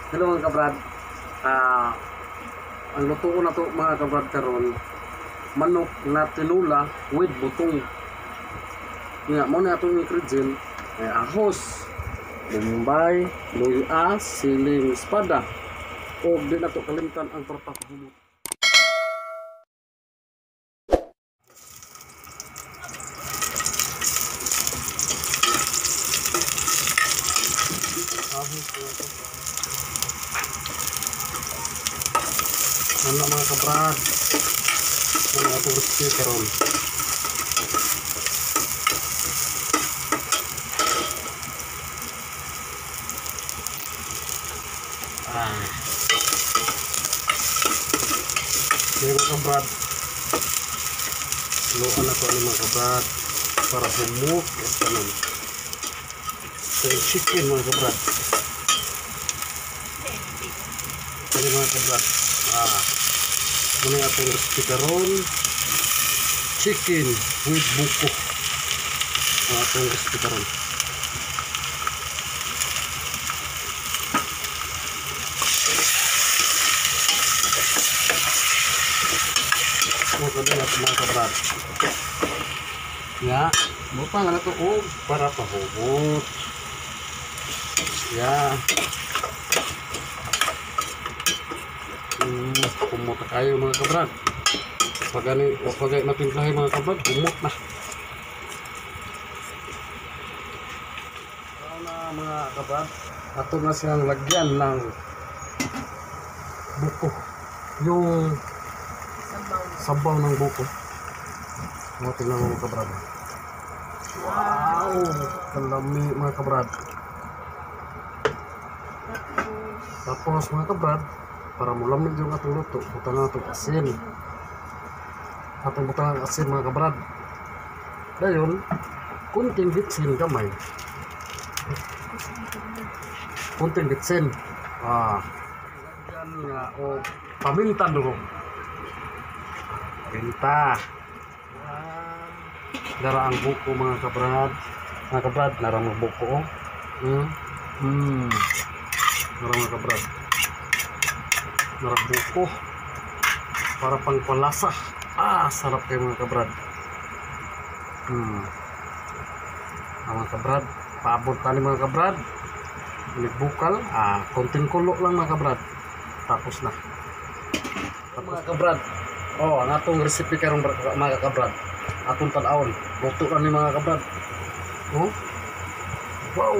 Hello mga kabrad. Ah, ang luto ko na to mga kabrad karon, manok na tinula with butong. Nga mo na atong ingredient ay ahos, bombay, luya, siling espada. O di na to kalimtan ang pagpapahumot. Ano mga kabrad, ang atong recipe karon. Ini mga kabrad, luan na to ni mga kabrad para humuk at kanon. Ito yung chicken mga kabrad. Ini mga kabrad. Muna atong recipe karon, chicken with buko. Ang atong recipe karon. Mga kabrad. Ya, butang na to para pahumot. Ya. Humot kayo mga kabrad. Pag natimplahin mga kabrad, humot na. Na mga kabrad, ato na siyang lagyan ng buko. Yung sabaw ng buko. Tingnan mo mga kabrad. Wow! Kalami mga kabrad. Tapos mga kabrad, para mulamig yung atong luto, butang atong asin. Atong butang ang asin mga kabrad. Dayon, kunting bitsin gamay. Kunting bitsin. Yan nga, o paminta duro. Paminta. Dara ang buko mga kabrad. Mga kabrad, nara ang buko. Nara mga kabrad. Nara buko. Para pangpalasa. Sarap kayo mga kabrad. Mga kabrad, paabot tani mga kabrad. Bukal, konting kulo lang mga kabrad. Tapos na. Mga kabrad, ang atong recipe karong mga kabrad. Atong tan-awon, luto na ni mga kabrad. Wow!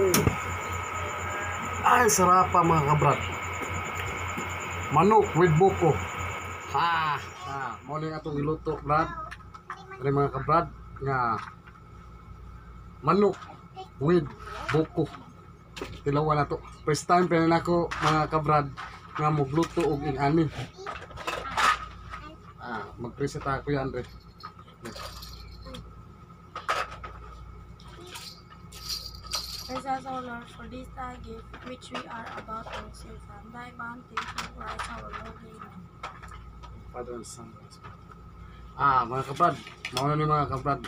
Ay, sarap pa mga kabrad. Manok with buko. Mo ni atong iluto, brad. Ani mga kabrad nga manok with buko. Tilawan na to. First time pa na ako mga kabrad nga magluto og ingani. Mag-preset ako yan, Andre. As honor for this gift which we are about to receive from thy bounty to Christ our Lord. Amen. Father and Son. Mga kabrad, mauna ni mga kabrad.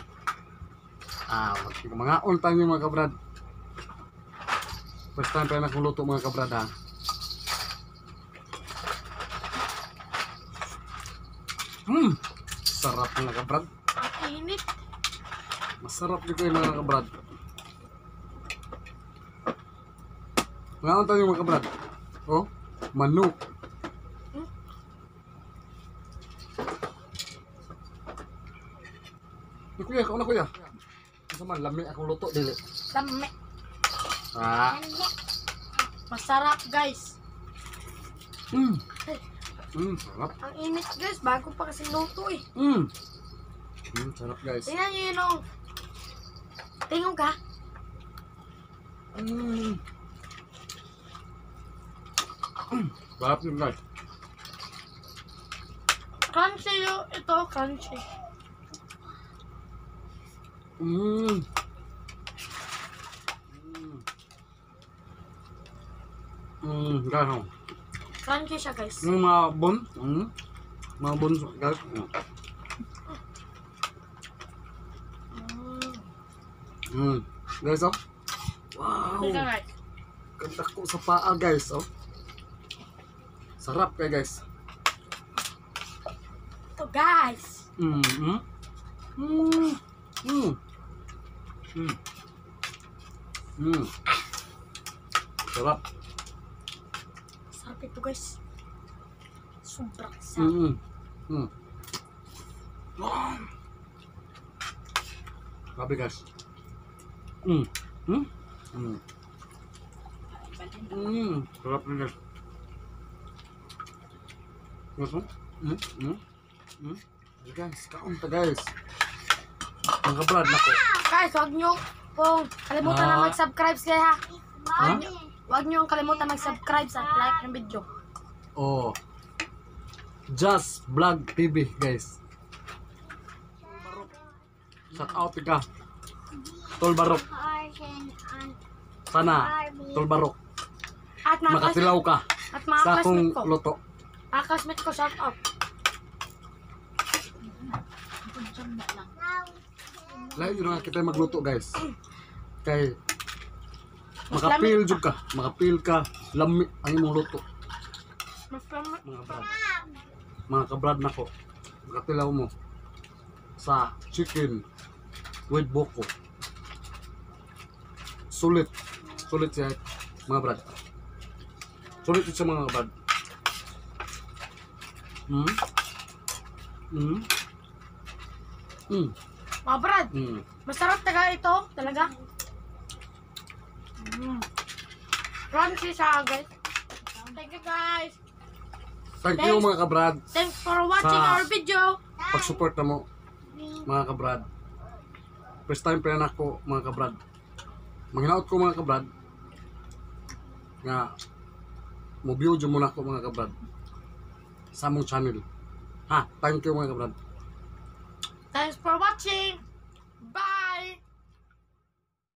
Mga on-time yung mga kabrad. First time pa na akong luto mga kabrad ha. Sarap mga kabrad. Ang init. Masarap dito yung mga kabrad. Mga on-time yung mga kabrad. Manok. Kuya, kauna kuya. Isa man, lami akong luto dili. Lami. Masarap guys. Sarap. Ang init guys, bago pa kasi luto eh. Sarap guys. Tingnan nyo yun o. Tingog ka. Sarap yun guys. Crunchy yun. Ito, crunchy. Guys, Crunchy siya guys. yung mga bon, mga bon guys. Guys, wow. Tingnan guys. Ganda ko sa paa guys, Sarap kay guys. Ito guys. Sarap. Sarap ito guys. Sobrang sarap. Grabe guys. Sarap rin guys. Guys, kaon ta guys. Ang kabrad na ko. Guys, huwag nyo pong kalimutan na mag-subscribe kaya ha. Ha? Huwag nyo kalimutan mag-subscribe sa like ng video. Oh. Just Vlog TV guys. Shout out ka. Tol Barok. Sana Tol Barok. At mga Makatilaw ka at mga sa akong classmate ko. luto. Mga classmate ko, shout out. Lahat yun nga kita magluto guys. Kay makapil jud ka. Makapil ka. Lami ang imong luto. Mas lamang. Mga brad. Mga kabrad na ko. Makatilaw mo sa chicken with boko. Sulit. Sulit siya mga brad. Sulit siya mga brad. Mga brad, masarap taga ito. Talaga. Crunchy siya guys. Thank you guys. Thank you mga kabrad. Thanks for watching Sa- our video. Pag-support na mo mga kabrad. First time pa yan ako mga kabrad. Manghinaot ko mga kabrad nga mo-view dyan muna ako mga kabrad sa among channel. Ha, thank you mga kabrad. Thanks for watching.